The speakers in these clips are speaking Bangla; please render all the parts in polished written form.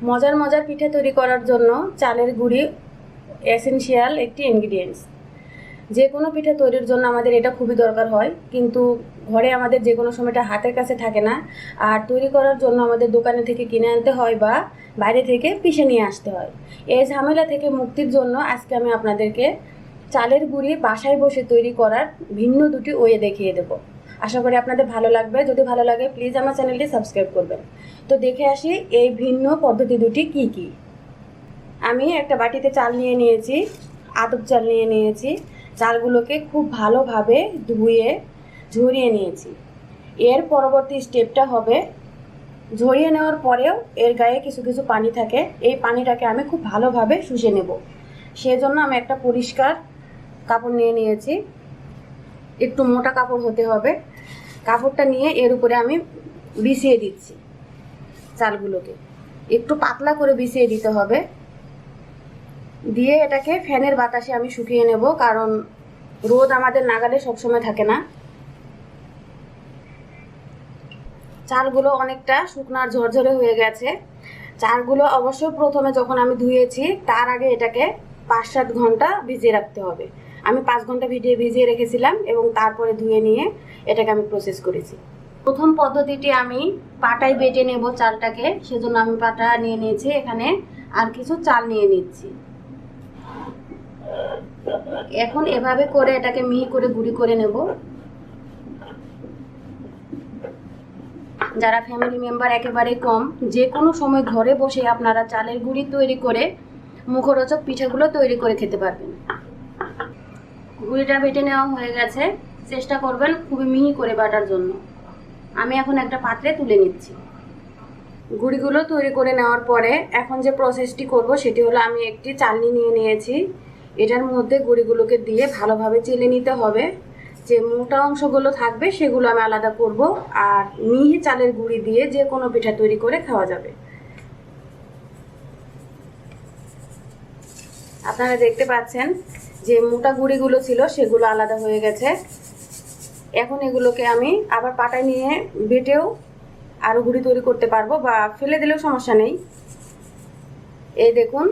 মজার মজার পিঠা তৈরি করার জন্য চালের গুঁড়ি এসেনশিয়াল একটি ইনগ্রিডিয়েন্টস। যে কোনো পিঠা তৈরির জন্য আমাদের এটা খুবই দরকার হয়, কিন্তু ঘরে আমাদের যে কোনো সময়টা হাতের কাছে থাকে না, আর তৈরি করার জন্য আমাদের দোকানে থেকে কিনে আনতে হয় বা বাইরে থেকে পিষে নিয়ে আসতে হয়। এই ঝামেলা থেকে মুক্তির জন্য আজকে আমি আপনাদেরকে চালের গুঁড়ি বাসায় বসে তৈরি করার ভিন্ন দুটি ওয়ে দেখিয়ে দেব। আশা করি আপনাদের ভালো লাগবে। যদি ভালো লাগে প্লিজ আমার চ্যানেলটি সাবস্ক্রাইব করবেন। তো দেখে আসি এই ভিন্ন পদ্ধতি দুটি কি কি। আমি একটা বাটিতে চাল নিয়ে নিয়েছি, আতপ চাল নিয়ে নিয়েছি। চালগুলোকে খুব ভালোভাবে ধুয়ে ঝরিয়ে নিয়েছি। এর পরবর্তী স্টেপটা হবে, ঝরিয়ে নেওয়ার পরেও এর গায়ে কিছু কিছু পানি থাকে, এই পানিটাকে আমি খুব ভালোভাবে শুষে নেব। সেজন্য আমি একটা পরিষ্কার কাপড় নিয়ে নিয়েছি, একটু মোটা কাপড় হতে হবে। কাপড়টা নিয়ে এর উপরে আমি বিছিয়ে দিচ্ছি। চালগুলোকে একটু পাতলা করে বিছিয়ে দিতে হবে, দিয়ে এটাকে ফ্যানের বাতাসে আমি শুকিয়ে নেব, কারণ রোদ আমাদের নাগালে সবসময় থাকে না। চালগুলো অনেকটা শুকনো আর ঝরঝরে হয়ে গেছে। চালগুলো অবশ্যই প্রথমে যখন আমি ধুয়েছি তার আগে এটাকে 5-7 ঘন্টা ভিজিয়ে রাখতে হবে। আমি 5 ঘন্টা ভিজিয়ে রেখেছিলাম এবং তারপরে ধুয়ে নিয়ে এটাকে আমি প্রসেস করেছি। প্রথম পদ্ধতিটি আমি পাটায় বেটে নেব চালটাকে, সেজন্য আমি পাটা নিয়ে নিয়েছি। এখানে আর কিছু চাল নিয়ে নিচ্ছি। এখন এভাবে করে এটাকে মিহি করে গুঁড়ি করে নেব। যারা ফ্যামিলি মেম্বার একেবারে কম, যে কোনো সময় ঘরে বসে আপনারা চালের গুঁড়ি তৈরি করে মুখরোচক পিঠাগুলো তৈরি করে খেতে পারবেন। গুঁড়িটা বেটে নেওয়া হয়ে গেছে। চেষ্টা করবেন খুবই মিহি করে বাটার জন্য। আমি এখন একটা পাত্রে তুলে নিচ্ছি। গুঁড়িগুলো তৈরি করে নেওয়ার পরে এখন যে প্রসেসটি করব সেটি হলো, আমি একটি চালনি নিয়ে নিয়েছি। এটার মধ্যে গুঁড়িগুলোকে দিয়ে ভালোভাবে চেলে নিতে হবে। যে মোটা অংশগুলো থাকবে সেগুলো আমি আলাদা করব, আর মিহি চালের গুঁড়ি দিয়ে যে কোনো পিঠা তৈরি করে খাওয়া যাবে। আপনারা দেখতে পাচ্ছেন যে মোটা গুঁড়িগুলো ছিল সেগুলো আলাদা হয়ে গেছে। এখন এগুলোকে আমি আবার পাটায় নিয়ে বেটেও আরও গুঁড়ি তৈরি করতে পারবো, বা ফেলে দিলেও সমস্যা নেই। এই দেখুন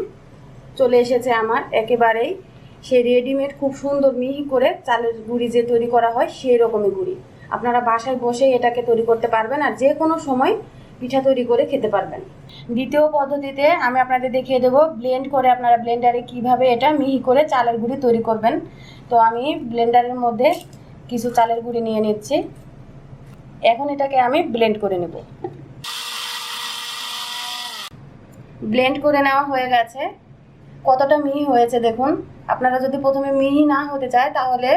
চলে এসেছে আমার একেবারেই সেই রেডিমেড খুব সুন্দর মিহি করে চালের গুঁড়ি যে তৈরি করা হয় সেই রকমই গুঁড়ি। আপনারা বাসায় বসে এটাকে তৈরি করতে পারবেন আর যে কোনো সময় পিঠা তৈরি করে খেতে পারবেন। দ্বিতীয় পদ্ধতিতে আমি আপনাদের দেখিয়ে দেবো ব্লেন্ড করে আপনারা ব্লেন্ডারে কিভাবে এটা মিহি করে চালের গুঁড়ি তৈরি করবেন। তো আমি ব্লেন্ডারের মধ্যে কিছু চালের গুঁড়ি নিয়ে নিচ্ছি। এখন এটাকে আমি ব্লেন্ড করে নেব। ব্লেন্ড করে নেওয়া হয়ে গেছে। কতটা মিহি হয়েছে দেখুন। আপনারা যদি প্রথমে মিহি না হতে চায় তাহলে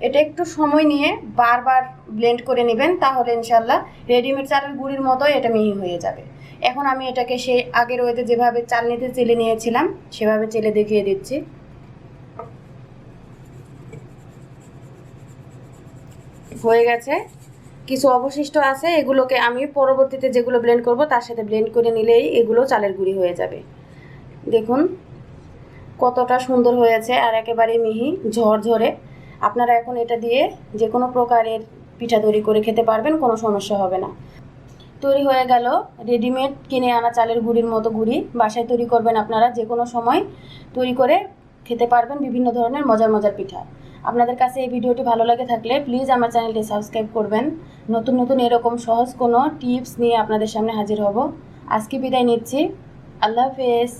এটা একটু সময় নিয়ে বারবার ব্লেন্ড করে নেবেন, তাহলে ইনশাল্লাহ রেডিমেড চালের গুঁড়ির মতোই এটা মিহি হয়ে যাবে। এখন আমি এটাকে সেই আগের ওয়েতে যেভাবে চালনিতে চেলে নিয়েছিলাম সেভাবে চেলে দেখিয়ে দিচ্ছি। হয়ে গেছে। কিছু অবশিষ্ট আছে, এগুলোকে আমি পরবর্তীতে যেগুলো ব্লেন্ড করব তার সাথে ব্লেন্ড করে নিলেই এগুলো চালের গুঁড়ি হয়ে যাবে। দেখুন কতটা সুন্দর হয়েছে আর একেবারে মিহি ঝরঝরে। আপনারা এখন এটা দিয়ে যে কোনো প্রকারের পিঠা তৈরি করে খেতে পারবেন, কোনো সমস্যা হবে না। তৈরি হয়ে গেল রেডিমেড কিনে আনা চালের গুঁড়ির মতো গুঁড়ি। বাসায় তৈরি করবেন আপনারা, যে কোনো সময় তৈরি করে খেতে পারবেন বিভিন্ন ধরনের মজার মজার পিঠা। আপনাদের কাছে এই ভিডিওটি ভালো লাগে থাকলে প্লিজ আমার চ্যানেলটি সাবস্ক্রাইব করবেন। নতুন নতুন এরকম সহজ কোনো টিপস নিয়ে আপনাদের সামনে হাজির হব। আজকে বিদায় নিচ্ছি। আল্লাহ হাফেজ।